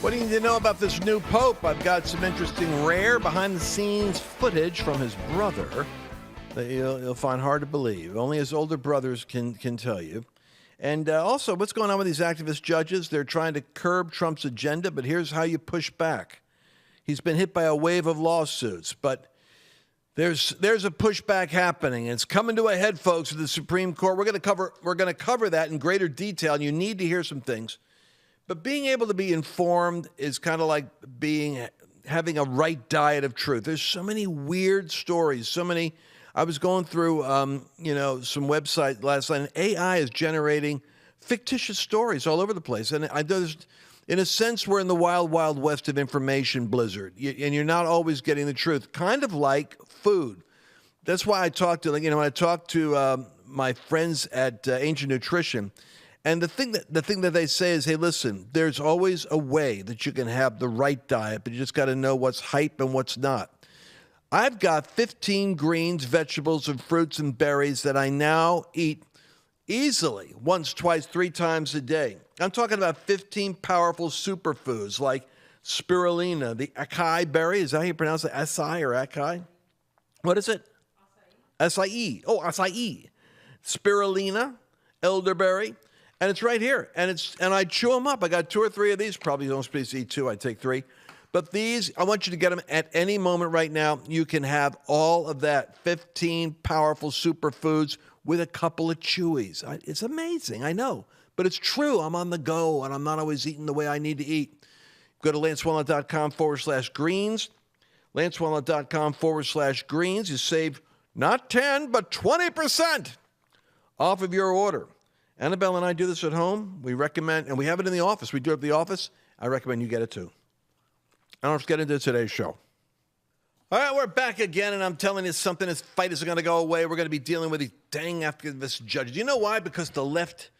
What do you need to know about this new pope? I've got some interesting rare behind-the-scenes footage from his brother that you'll find hard to believe. Only his older brothers can tell you. And also, what's going on with these activist judges? They're trying to curb Trump's agenda, but here's how you push back. He's been hit by a wave of lawsuits, but there's a pushback happening. It's coming to a head, folks, at the Supreme Court. We're going to cover that in greater detail, and you need to hear some things. But being able to be informed is kind of like having a right diet of truth. There's so many weird stories, I was going through, some website last night, and AI is generating fictitious stories all over the place. And in a sense, we're in the wild, wild west of information blizzard, and you're not always getting the truth, kind of like food. That's why I talk to, when I talk to my friends at Ancient Nutrition, and the thing that they say is, hey, listen, there's always a way that you can have the right diet, but you just got to know what's hype and what's not. I've got 15 greens, vegetables, and fruits and berries that I now eat easily once, twice, 3 times a day. I'm talking about 15 powerful superfoods like spirulina, the acai berry. Is that how you pronounce it? Acai or acai? What is it? Acai. Oh, acai. Spirulina, elderberry. And it's right here. And I chew them up. I got 2 or 3 of these. Probably don't supposed to eat 2. I take 3. But these, I want you to get them at any moment right now. You can have all of that 15 powerful superfoods with a couple of chewies. It's amazing, I know. But it's true. I'm on the go, and I'm not always eating the way I need to eat. Go to lancewallnau.com/greens. lancewallnau.com/greens. You save not 10, but 20% off of your order. Annabelle and I do this at home. We recommend, and we have it in the office. We do it at the office. I recommend you get it too. Now let's get into today's show. All right, we're back again, and I'm telling you something. This fight isn't going to go away. We're going to be dealing with these dang activist judges. You know why? Because the left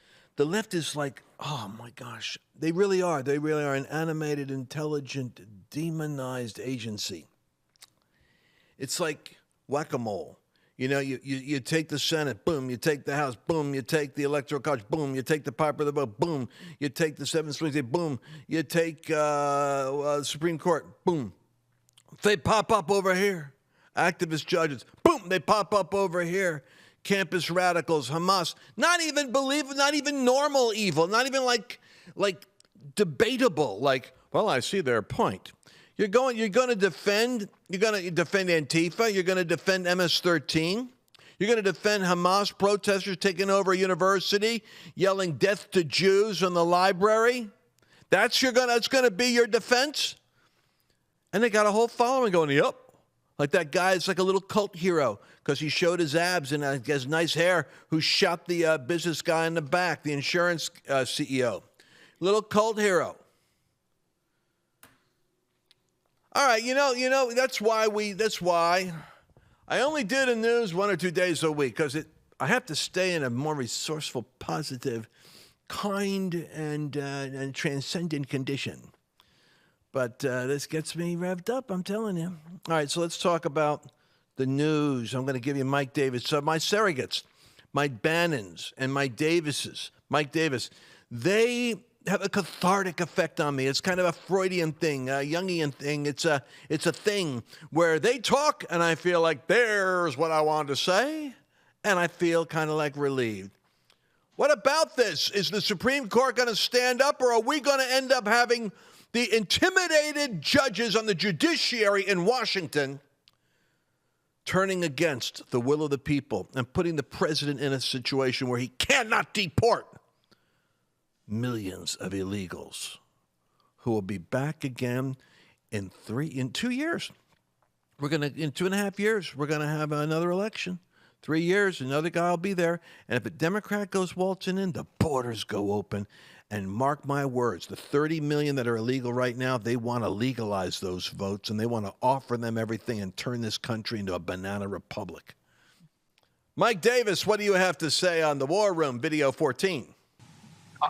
is like, oh my gosh, they really are. They really are an animated, intelligent, demonized agency. It's like whack-a-mole. You take the Senate, boom, you take the House, boom, you take the Electoral College, boom, you take the Piper of the Boat, boom, you take the 7 Swing State, boom, you take Supreme Court, boom. They pop up over here. Activist judges, boom, they pop up over here. Campus radicals, Hamas, not even normal evil, not even like debatable, like, well, I see their point. You're going to defend Antifa. You're going to defend MS-13. You're going to defend Hamas protesters taking over a university, yelling death to Jews in the library. That's going to be your defense? And they got a whole following going, yep. Like that guy is like a little cult hero because he showed his abs and has nice hair, who shot the business guy in the back, the insurance CEO. Little cult hero. All right, that's why I only do the news 1 or 2 days a week, because I have to stay in a more resourceful, positive, kind, and transcendent condition. But this gets me revved up, I'm telling you. All right, so let's talk about the news. I'm going to give you Mike Davis. So my surrogates, my Bannons and my Davises, Mike Davis, they have a cathartic effect on me. It's kind of a Freudian thing, a Jungian thing. It's a thing where they talk and I feel like there's what I wanted to say, and I feel kind of like relieved. What about this? Is the Supreme Court going to stand up, or are we going to end up having the intimidated judges on the judiciary in Washington turning against the will of the people and putting the president in a situation where he cannot deport millions of illegals who will be back again in 2 years? In 2.5 years, we're going to have another election. 3 years, another guy will be there. And if a Democrat goes waltzing in, the borders go open. And mark my words, the 30 million that are illegal right now, they want to legalize those votes, and they want to offer them everything and turn this country into a banana republic. Mike Davis, what do you have to say on the War Room, Video 14?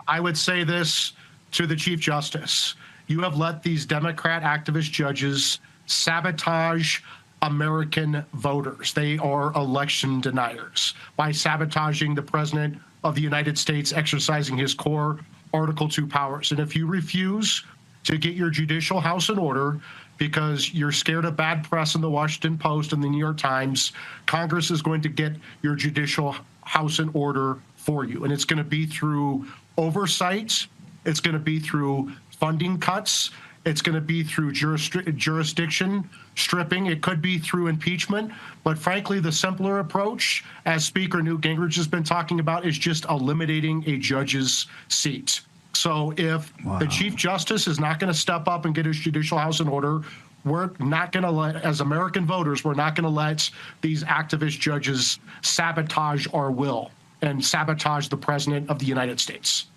I would say this to the Chief Justice. You have let these Democrat activist judges sabotage American voters. They are election deniers by sabotaging the President of the United States exercising his core Article 2 powers. And if you refuse to get your judicial house in order because you're scared of bad press in the Washington Post and the New York Times. Congress is going to get your judicial house in order for you. And it's going to be through oversight. It's going to be through funding cuts. It's going to be through jurisdiction stripping. It could be through impeachment. But frankly, the simpler approach, as Speaker Newt Gingrich has been talking about, is just eliminating a judge's seat. So if the Chief Justice is not going to step up and get his judicial house in order, we're not going to let, as American voters, we're not going to let these activist judges sabotage our will and sabotage the President of the United States.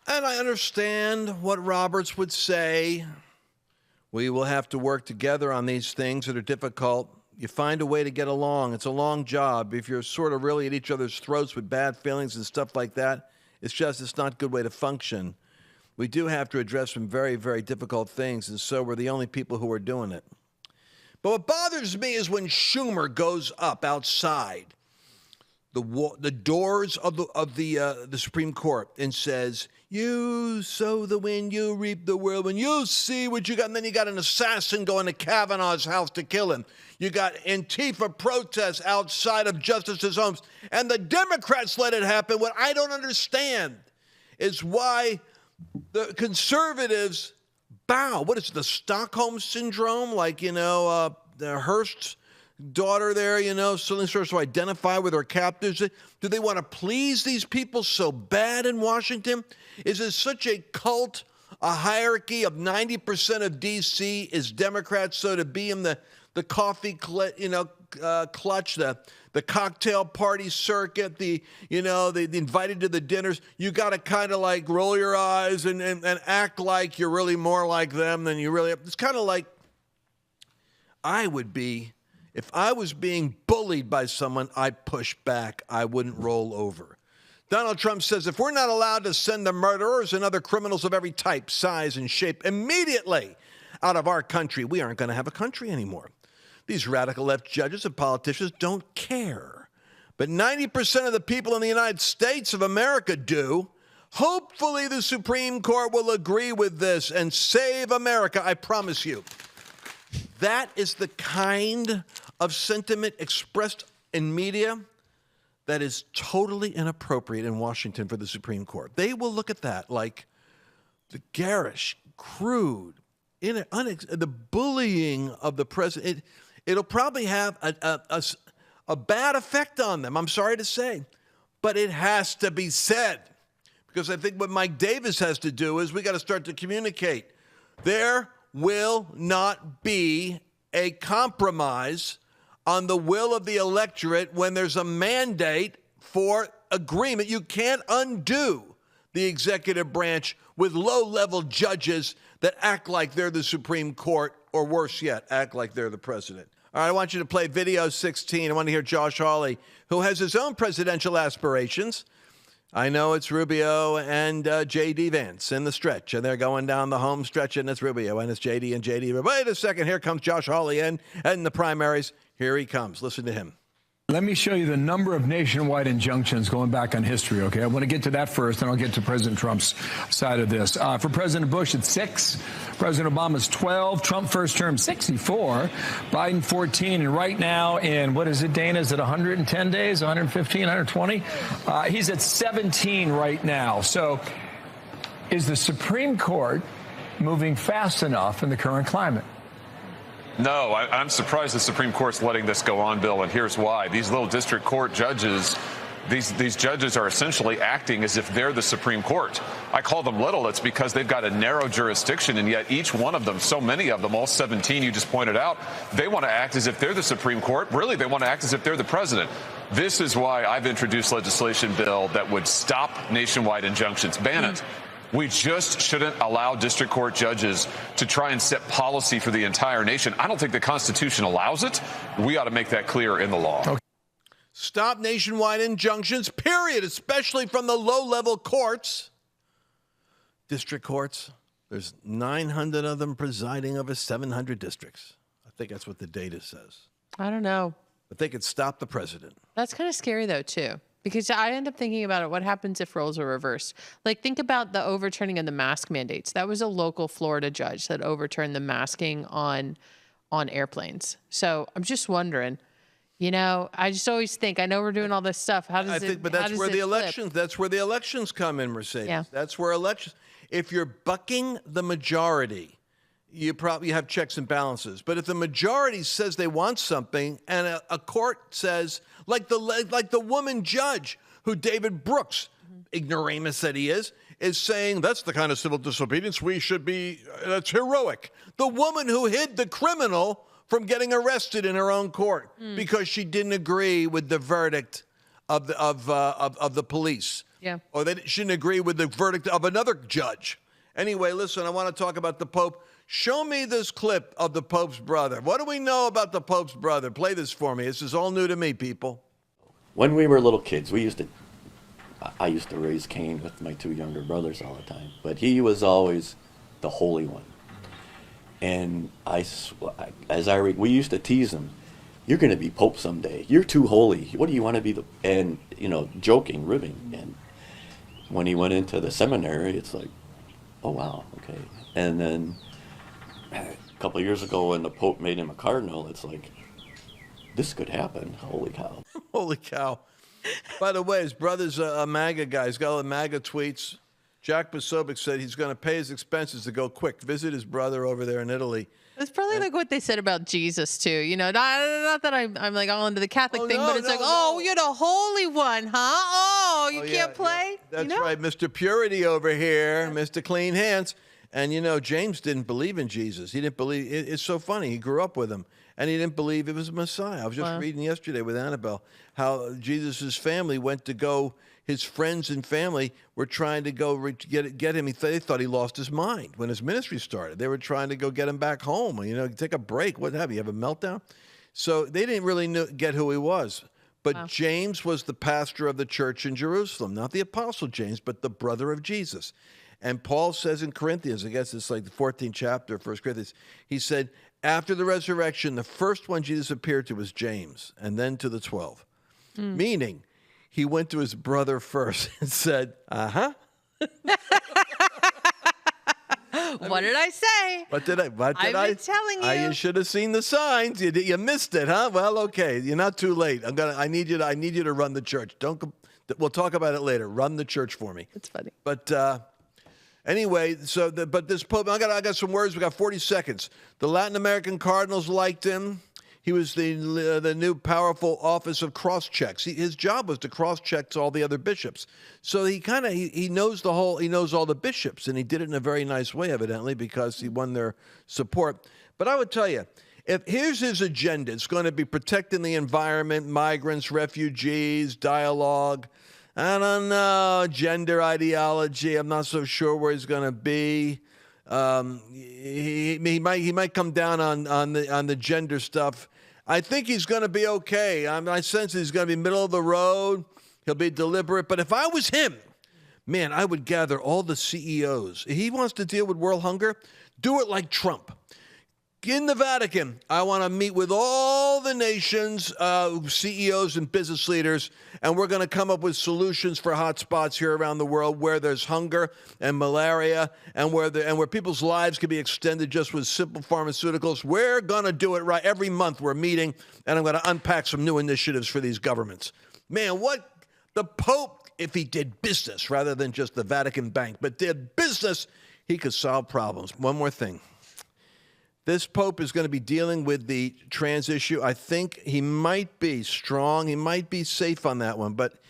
And I understand what Roberts would say. We will have to work together on these things that are difficult. You find a way to get along. It's a long job. If you're sort of really at each other's throats with bad feelings and stuff like that, it's not a good way to function. We do have to address some very, very difficult things, and so we're the only people who are doing it. But what bothers me is when Schumer goes up outside the doors of the Supreme Court and says, "You sow the wind, you reap the whirlwind. You see what you got." And then you got an assassin going to Kavanaugh's house to kill him. You got Antifa protests outside of justices' homes, and the Democrats let it happen. What I don't understand is why the conservatives bow. What is the Stockholm syndrome? Like, the Hearst's daughter there, suddenly starts to identify with her captors. Do they want to please these people so bad in Washington? Is it such a cult, a hierarchy of 90% of D.C. is Democrats, so to be in the coffee, clutch, the cocktail party circuit, the invited to the dinners, you got to kind of like roll your eyes and act like you're really more like them than you really are. It's kind of like I would be. If I was being bullied by someone, I'd push back. I wouldn't roll over. Donald Trump says if we're not allowed to send the murderers and other criminals of every type, size, and shape immediately out of our country, we aren't going to have a country anymore. These radical left judges and politicians don't care. But 90% of the people in the United States of America do. Hopefully the Supreme Court will agree with this and save America, I promise you. That is the kind of sentiment expressed in media that is totally inappropriate in Washington for the Supreme Court. They will look at that like the garish, crude, the bullying of the president. It'll probably have a bad effect on them, I'm sorry to say. But it has to be said. Because I think what Mike Davis has to do is we got to start to communicate. There will not be a compromise on the will of the electorate when there's a mandate for agreement. You can't undo the executive branch with low-level judges that act like they're the Supreme Court, or worse yet, act like they're the president. All right, I want you to play video 16. I want to hear Josh Hawley, who has his own presidential aspirations. I know it's Rubio and J.D. Vance in the stretch, and they're going down the home stretch, and it's Rubio, and it's J.D. and J.D. But wait a second, here comes Josh Hawley in the primaries. Here he comes. Listen to him. Let me show you the number of nationwide injunctions going back on history, okay? I want to get to that first, and I'll get to President Trump's side of this. For President Bush, it's 6. President Obama's 12. Trump first term, 64. Biden, 14. And right now in, what is it, Dana? Is it 110 days, 115, 120? He's at 17 right now. So is the Supreme Court moving fast enough in the current climate? No, I'm surprised the Supreme Court's letting this go on, Bill, and here's why. These little district court judges, these judges are essentially acting as if they're the Supreme Court. I call them little. It's because they've got a narrow jurisdiction, and yet each one of them, so many of them, all 17 you just pointed out, they want to act as if they're the Supreme Court. Really, they want to act as if they're the president. This is why I've introduced legislation, Bill, that would stop nationwide injunctions, ban it. We just shouldn't allow district court judges to try and set policy for the entire nation. I don't think the Constitution allows it. We ought to make that clear in the law. Okay. Stop nationwide injunctions, period, especially from the low-level courts. District courts, there's 900 of them presiding over 700 districts. I think that's what the data says. I don't know. But they could stop the president. That's kind of scary, though, too. Because I end up thinking about it. What happens if roles are reversed? Like, think about the overturning of the mask mandates. That was a local Florida judge that overturned the masking on airplanes. So I'm just wondering, I just always think, I know we're doing all this stuff. How does that's where the elections. That's where the elections come in, Mercedes. Yeah. That's where elections. If you're bucking the majority, you probably have checks and balances. But if the majority says they want something, and a court says, like the woman judge who David Brooks, ignoramus that he is saying that's the kind of civil disobedience we should be. That's heroic. The woman who hid the criminal from getting arrested in her own court because she didn't agree with the verdict of the police. Yeah. Or she didn't agree with the verdict of another judge. Anyway, listen, I want to talk about the Pope. Show me this clip of the Pope's brother. What do we know about the Pope's brother? Play this for me. This is all new to me, people. When we were little kids, I used to raise Cain with my two younger brothers all the time, but he was always the holy one. And we used to tease him, "You're going to be Pope someday. You're too holy. What do you want to be?" And, joking, ribbing. And when he went into the seminary, it's like, oh, wow, okay. And then a couple of years ago when the Pope made him a cardinal, it's like, this could happen. Holy cow. Holy cow. By the way, his brother's a MAGA guy. He's got all the MAGA tweets. Jack Posobiec said he's going to pay his expenses to go quick. Visit his brother over there in Italy. It's probably like what they said about Jesus, too. Not that I'm like all into the Catholic thing, but it's you're the Holy One, huh? Oh, you can't play? Yeah. That's right. Mr. Purity over here, Mr. Clean Hands. And, James didn't believe in Jesus. He didn't believe. It's so funny. He grew up with him, and he didn't believe it was a Messiah. I was just reading yesterday with Annabelle how Jesus' family went to go. His friends and family were trying to go get him. They thought he lost his mind when his ministry started. They were trying to go get him back home. Take a break. What have you? Have a meltdown? So they didn't really get who he was. But James was the pastor of the church in Jerusalem, not the Apostle James, but the brother of Jesus. And Paul says in Corinthians, I guess it's like the 14th chapter of 1 Corinthians, he said, after the resurrection, the first one Jesus appeared to was James, and then to the 12. Meaning, he went to his brother first and said, uh-huh. What did I say? What did I? I've been telling you. You should have seen the signs. You missed it, huh? Well, okay. You're not too late. I need you to run the church. We'll talk about it later. Run the church for me. It's funny. But anyway, but this Pope, I got some words. We got 40 seconds. The Latin American cardinals liked him. He was the new powerful office of cross-checks. His job was to cross-check all the other bishops. So he knows he knows all the bishops, and he did it in a very nice way, evidently, because he won their support. But I would tell you, here's his agenda. It's going to be protecting the environment, migrants, refugees, dialogue. I don't know, gender ideology. I'm not so sure where he's going to be. He might come down on the gender stuff. I think he's going to be okay. I sense he's going to be middle of the road. He'll be deliberate. But if I was him, man, I would gather all the CEOs. If he wants to deal with world hunger, do it like Trump. In the Vatican, I want to meet with all the nations, CEOs and business leaders, and we're going to come up with solutions for hot spots here around the world where there's hunger and malaria and where people's lives can be extended just with simple pharmaceuticals. We're going to do it right. Every month we're meeting, and I'm going to unpack some new initiatives for these governments. Man, what the Pope, if he did business rather than just the Vatican Bank, but did business, he could solve problems. One more thing. This Pope is going to be dealing with the trans issue. I think he might be strong. He might be safe on that one. But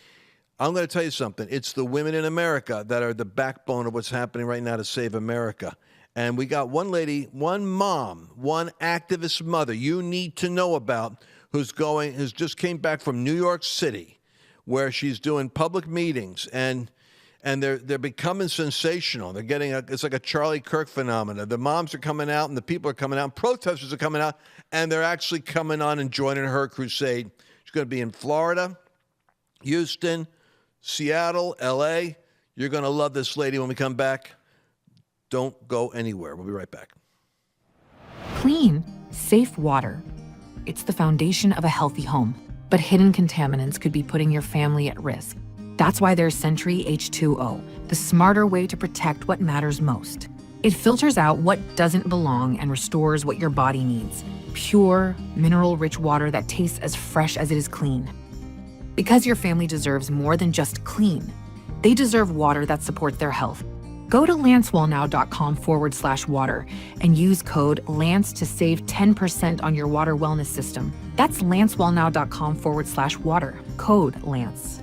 I'm going to tell you something. It's the women in America that are the backbone of what's happening right now to save America. And we got one lady, one mom, one activist mother you need to know about who's just came back from New York City where she's doing public meetings and they're becoming sensational. They're getting it's like a Charlie Kirk phenomenon. The moms are coming out and the people are coming out. Protesters are coming out and they're actually coming on and joining her crusade. She's going to be in Florida, Houston, Seattle, L.A. You're going to love this lady when we come back. Don't go anywhere. We'll be right back. Clean, safe water. It's the foundation of a healthy home. but hidden contaminants could be putting your family at risk. That's why there's Sentry H2O, the smarter way to protect what matters most. It filters out what doesn't belong and restores what your body needs. Pure, mineral-rich water that tastes as fresh as it is clean. Because your family deserves more than just clean. They deserve water that supports their health. Go to lancewallnau.com/water and use code LANCE to save 10% on your water wellness system. That's lancewallnau.com/water. Code LANCE.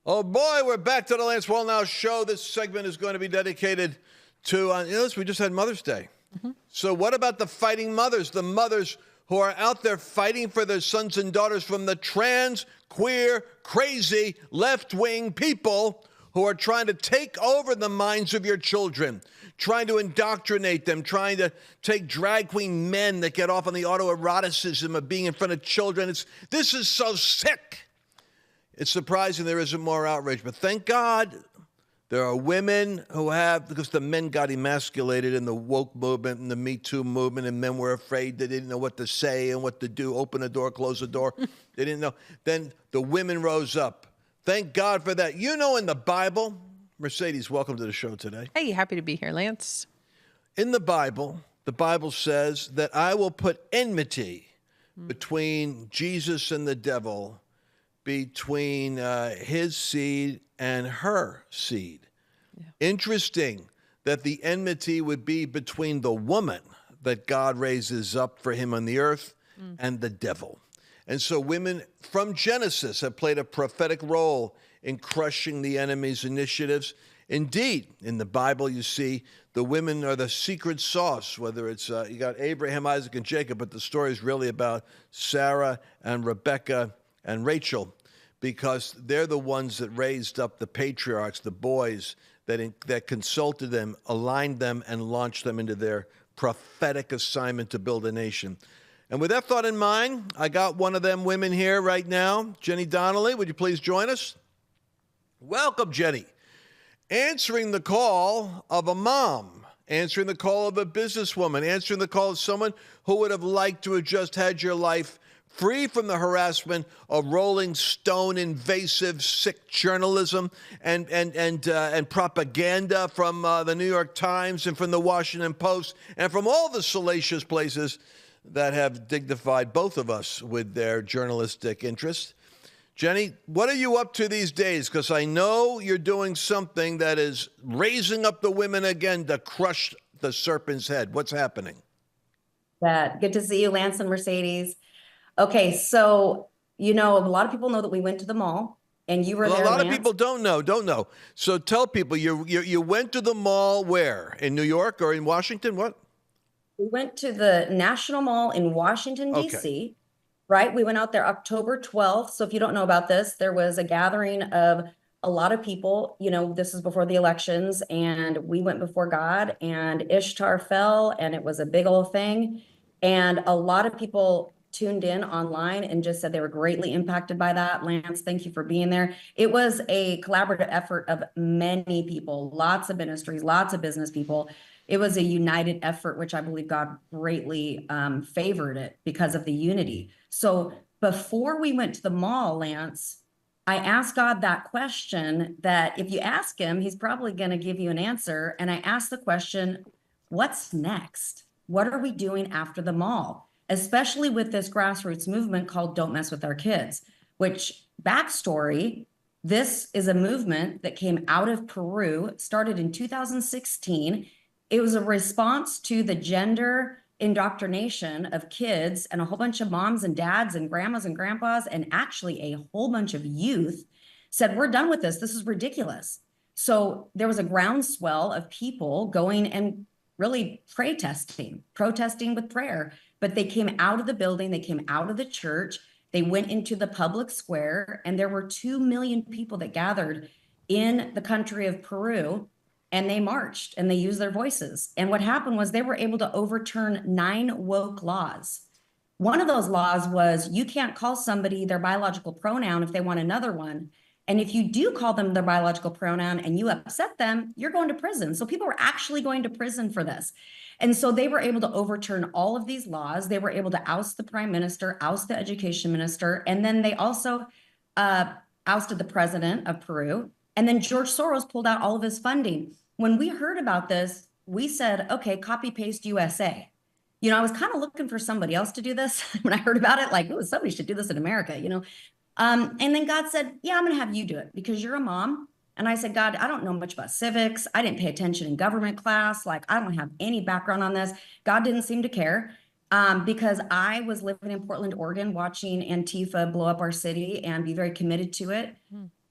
Oh boy, we're back to the Lance Wallnau Show. This segment is going to be dedicated to, we just had Mother's Day. So what about the fighting mothers, the mothers who are out there fighting for their sons and daughters from the trans, queer, crazy, left-wing people who are trying to take over the minds of your children, trying to indoctrinate them, trying to take drag queen men that get off on the autoeroticism of being in front of children. This is so sick. It's surprising there isn't more outrage, but thank God there are women who have, because the men got emasculated in the woke movement and the Me Too movement, and men were afraid. They didn't know what to say and what to do, open a door, close the door. They didn't know. Then the women rose up. Thank God for that. You know, in the Bible, Mercedes, welcome to the show today. Hey, happy to be here, Lance. In the Bible says that I will put enmity between Jesus and the devil, between his seed and her seed. Yeah. Interesting that the enmity would be between the woman that God raises up for him on the earth and the devil. And so women from Genesis have played a prophetic role in crushing the enemy's initiatives. Indeed, in the Bible, you see the women are the secret sauce, whether it's, you got Abraham, Isaac, and Jacob, but the story is really about Sarah and Rebecca and Rachel, because they're the ones that raised up the patriarchs, the boys that consulted them, aligned them, and launched them into their prophetic assignment to build a nation. And with that thought in mind, I got one of them women here right now. Jenny Donnelly, would you please join us? Welcome, Jenny. Answering the call of a mom, answering the call of a businesswoman, answering the call of someone who would have liked to have just had your life free from the harassment of Rolling Stone invasive sick journalism and propaganda from the New York Times and from the Washington Post and from all the salacious places that have dignified both of us with their journalistic interest. Jenny, what are you up to these days? Because I know you're doing something that is raising up the women again to crush the serpent's head. What's happening? Good to see you, Lance and Mercedes. Okay, so, a lot of people know that we went to the mall, and you were there, A lot Lance. of people don't know. So tell people, you went to the mall where? In New York or in Washington? What? We went to the National Mall in Washington, D.C., Okay. Right? We went out there October 12th. So if you don't know about this, there was a gathering of a lot of people. This is before the elections, and we went before God, and Ishtar fell, and it was a big old thing. And a lot of people tuned in online and just said they were greatly impacted by that. Lance, thank you for being there. It was a collaborative effort of many people, lots of ministries, lots of business people. It was a united effort, which I believe God greatly favored it because of the unity. So before we went to the mall, Lance, I asked God that question that if you ask him, he's probably going to give you an answer. And I asked the question, what's next? What are we doing after the mall? Especially with this grassroots movement called Don't Mess With Our Kids, which, backstory, this is a movement that came out of Peru, started in 2016. It was a response to the gender indoctrination of kids, and a whole bunch of moms and dads and grandmas and grandpas, and actually a whole bunch of youth said, we're done with this. This is ridiculous. So there was a groundswell of people going and really protesting with prayer. But they came out of the building, they came out of the church, they went into the public square, and there were 2 million people that gathered in the country of Peru, and they marched and they used their voices. And what happened was they were able to overturn 9 woke laws. One of those laws was you can't call somebody their biological pronoun if they want another one. And if you do call them their biological pronoun and you upset them, you're going to prison. So people were actually going to prison for this. And so they were able to overturn all of these laws. They were able to oust the prime minister, oust the education minister, and then they also ousted the president of Peru. And then George Soros pulled out all of his funding. When we heard about this, we said, okay, copy paste USA. You know, I was kind of looking for somebody else to do this when I heard about it, like, oh, somebody should do this in America, you know. And then God said, yeah, I'm going to have you do it because you're a mom. And I said, God, I don't know much about civics. I didn't pay attention in government class. Like, I don't have any background on this. God didn't seem to care because I was living in Portland, Oregon, watching Antifa blow up our city and be very committed to it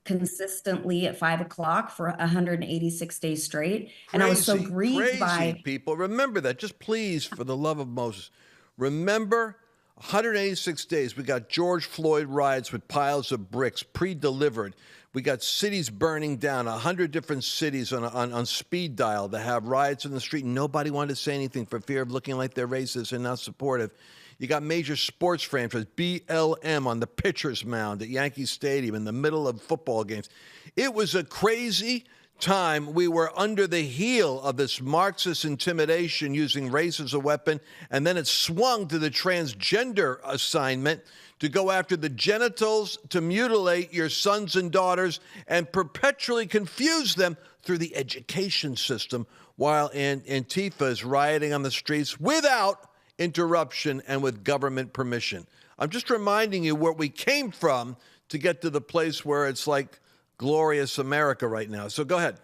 consistently at 5 o'clock for 186 days straight. And I was so grieved by people. Remember that. Just please, for the love of Moses, remember 186 days. We got George Floyd riots with piles of bricks pre-delivered. We got cities burning down, 100 different cities on speed dial that have riots in the street. Nobody wanted to say anything for fear of looking like they're racist and not supportive. You got major sports franchises, BLM on the pitcher's mound at Yankee Stadium in the middle of football games. It was a crazy time. We were under the heel of this Marxist intimidation using race as a weapon, and then it swung to the transgender assignment to go after the genitals, to mutilate your sons and daughters, and perpetually confuse them through the education system, while Antifa is rioting on the streets without interruption and with government permission. I'm just reminding you where we came from to get to the place where it's like glorious America right now. So go ahead.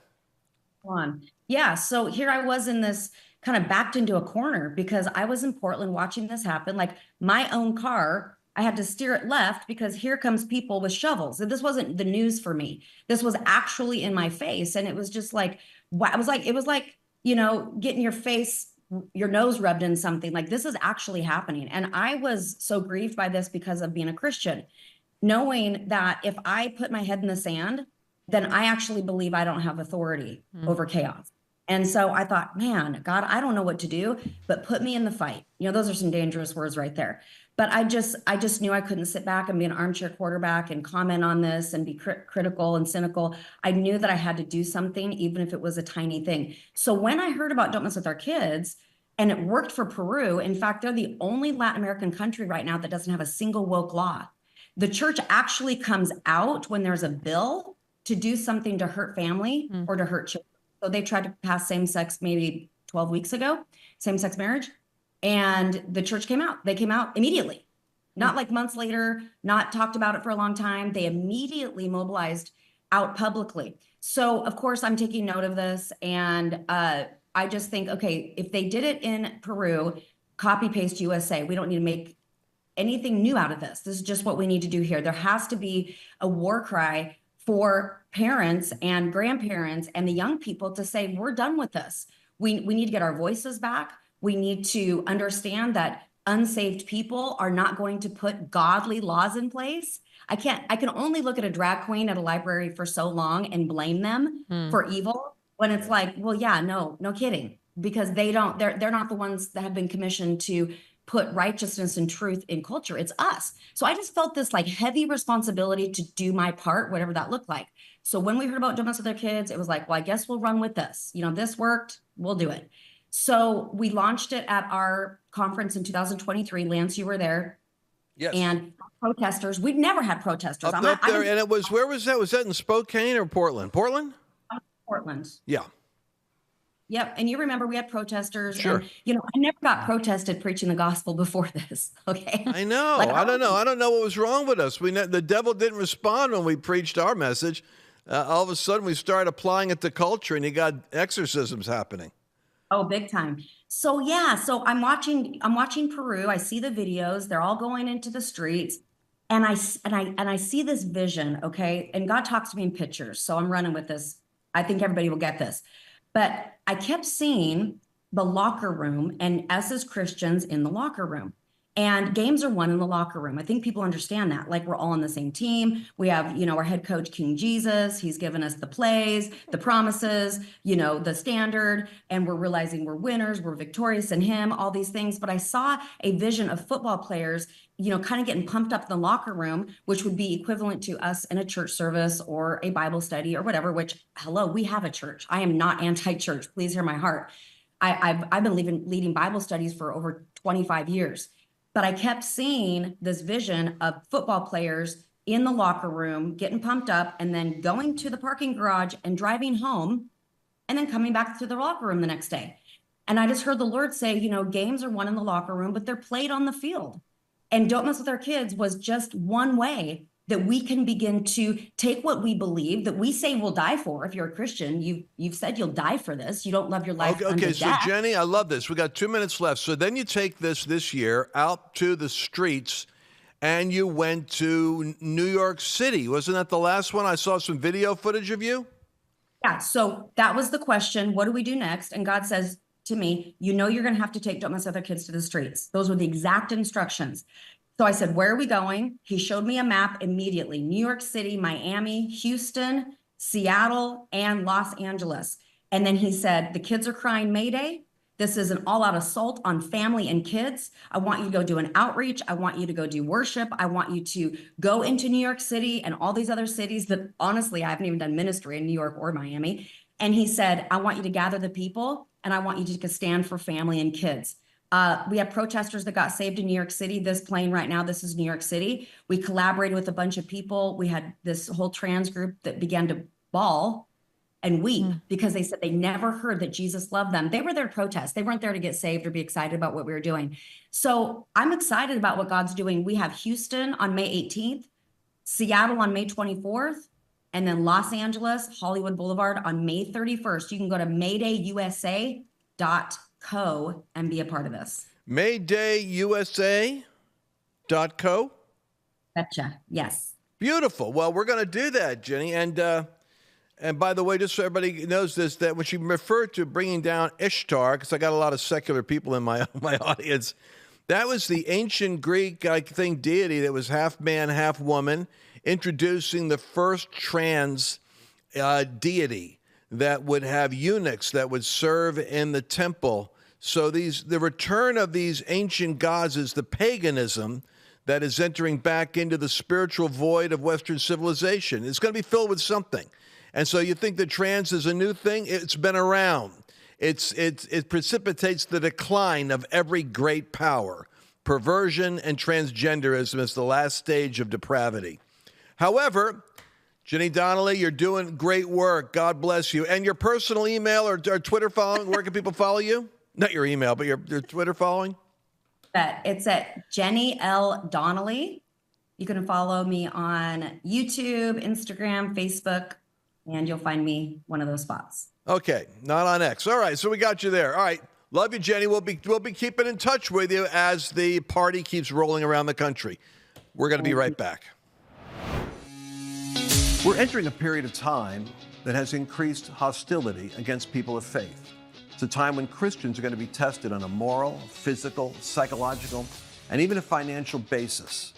Yeah, so here I was in this kind of backed into a corner because I was in Portland watching this happen. Like my own car, I had to steer it left because here comes people with shovels. And this wasn't the news for me. This was actually in my face. And it was just like, wow, it was like, you know, getting your nose rubbed in something. Like this is actually happening. And I was so grieved by this because of being a Christian, knowing that if I put my head in the sand, then I actually believe I don't have authority over chaos. And so I thought, man, God, I don't know what to do, but put me in the fight. You know, those are some dangerous words right there. But I just knew I couldn't sit back and be an armchair quarterback and comment on this and be critical and cynical. I knew that I had to do something, even if it was a tiny thing. So when I heard about Don't Mess with Our Kids, and it worked for Peru, in fact, they're the only Latin American country right now that doesn't have a single woke law. The church actually comes out when there's a bill to do something to hurt family or to hurt children. So they tried to pass same-sex maybe 12 weeks ago, same-sex marriage. And the church came out. They came out immediately, not like months later, not talked about it for a long time. They immediately mobilized out publicly. So of course I'm taking note of this. And I just think, okay, if they did it in Peru, copy paste USA, we don't need to make anything new out of this. This is just what we need to do here. There has to be a war cry for parents and grandparents and the young people to say, we're done with this. We need to get our voices back. We need to understand that unsaved people are not going to put godly laws in place. I can only look at a drag queen at a library for so long and blame them for evil when it's like, well, yeah, no kidding, because they're not the ones that have been commissioned to put righteousness and truth in culture. It's us. So I just felt this like heavy responsibility to do my part, whatever that looked like. So when we heard about Don't Mess with Their Kids, it was like, well, I guess we'll run with this. You know, this worked, we'll do it. So we launched it at our conference in 2023. Lance, you were there. Yes. And protesters, we've never had protesters. Up there, and it was, where was that? Was that in Spokane or Portland? Portland? Portland. Yeah. Yep. And you remember we had protesters. Sure. And, you know, I never got protested preaching the gospel before this. Okay. I know. Like, I don't know. I don't know what was wrong with us. The devil didn't respond when we preached our message. All of a sudden we started applying it to culture and you got exorcisms happening. Oh, big time. So yeah, so I'm watching Peru. I see the videos. They're all going into the streets. And I see this vision, okay? And God talks to me in pictures. So I'm running with this. I think everybody will get this. But I kept seeing the locker room and us as Christians in the locker room. And games are won in the locker room. I think people understand that. Like, we're all on the same team. We have, our head coach, King Jesus. He's given us the plays, the promises, the standard, and we're realizing we're winners, we're victorious in him, all these things. But I saw a vision of football players, kind of getting pumped up in the locker room, which would be equivalent to us in a church service or a Bible study or whatever, which, hello, we have a church. I am not anti-church. Please hear my heart. I've been leading Bible studies for over 25 years. But I kept seeing this vision of football players in the locker room getting pumped up and then going to the parking garage and driving home and then coming back to the locker room the next day. And I just heard the Lord say, games are won in the locker room, but they're played on the field. And Don't Mess With Our Kids was just one way that we can begin to take what we believe, that we say we'll die for. If you're a Christian, you've said you'll die for this. You don't love your life unto Okay, so death. Jenny, I love this. We got 2 minutes left. So then you take this year out to the streets, and you went to New York City. Wasn't that the last one? I saw some video footage of you. Yeah, so that was the question. What do we do next? And God says to me, you're going to have to take Don't Mess With Our Kids to the streets. Those were the exact instructions. So I said, where are we going? He showed me a map immediately. New York City, Miami, Houston, Seattle, and Los Angeles. And then he said, the kids are crying Mayday. This is an all-out assault on family and kids. I want you to go do an outreach. I want you to go do worship. I want you to go into New York City and all these other cities that, honestly, I haven't even done ministry in New York or Miami. And he said, I want you to gather the people, and I want you to take a stand for family and kids. We have protesters that got saved in New York City. This plane right now, this is New York City. We collaborated with a bunch of people. We had this whole trans group that began to bawl and weep because they said they never heard that Jesus loved them. They were there to protest. They weren't there to get saved or be excited about what we were doing. So I'm excited about what God's doing. We have Houston on May 18th, Seattle on May 24th, and then Los Angeles, Hollywood Boulevard on May 31st. You can go to maydayusa.co and be a part of this. maydayusa.co? Betcha. Yes. Beautiful. Well, we're going to do that, Jenny. And by the way, just so everybody knows this, that when she referred to bringing down Ishtar, because I got a lot of secular people in my audience, that was the ancient Greek, I think, deity that was half man, half woman, introducing the first trans deity that would have eunuchs that would serve in the temple. So the return of these ancient gods is the paganism that is entering back into the spiritual void of Western civilization. It's going to be filled with something. And so you think that trans is a new thing? It's been around. It precipitates the decline of every great power. Perversion and transgenderism is the last stage of depravity. However, Jenny Donnelly, you're doing great work. God bless you. And your personal email or Twitter following, where can people follow you? Not your email, but your Twitter following? It's at Jenny L. Donnelly. You can follow me on YouTube, Instagram, Facebook, and you'll find me one of those spots. Okay, not on X. All right, so we got you there. All right, love you, Jenny. We'll be keeping in touch with you as the party keeps rolling around the country. We're going to be right back. We're entering a period of time that has increased hostility against people of faith. It's a time when Christians are going to be tested on a moral, physical, psychological, and even a financial basis.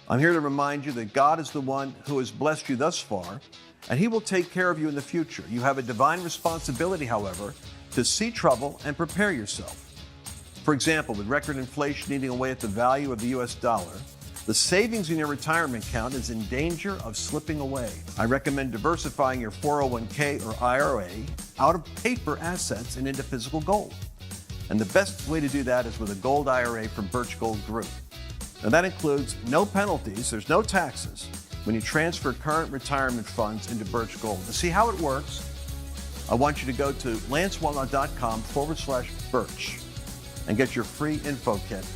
I'm here to remind you that God is the one who has blessed you thus far, and he will take care of you in the future. You have a divine responsibility, however, to see trouble and prepare yourself. For example, with record inflation eating away at the value of the U.S. dollar, the savings in your retirement account is in danger of slipping away. I recommend diversifying your 401k or IRA out of paper assets and into physical gold. And the best way to do that is with a gold IRA from Birch Gold Group. Now that includes no penalties, there's no taxes when you transfer current retirement funds into Birch Gold. To see how it works, I want you to go to lancewallnau.com/Birch and get your free info kit,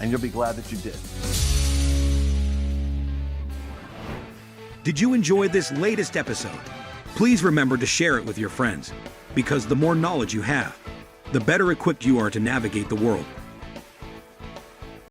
and you'll be glad that you did. Did you enjoy this latest episode? Please remember to share it with your friends, because the more knowledge you have, the better equipped you are to navigate the world.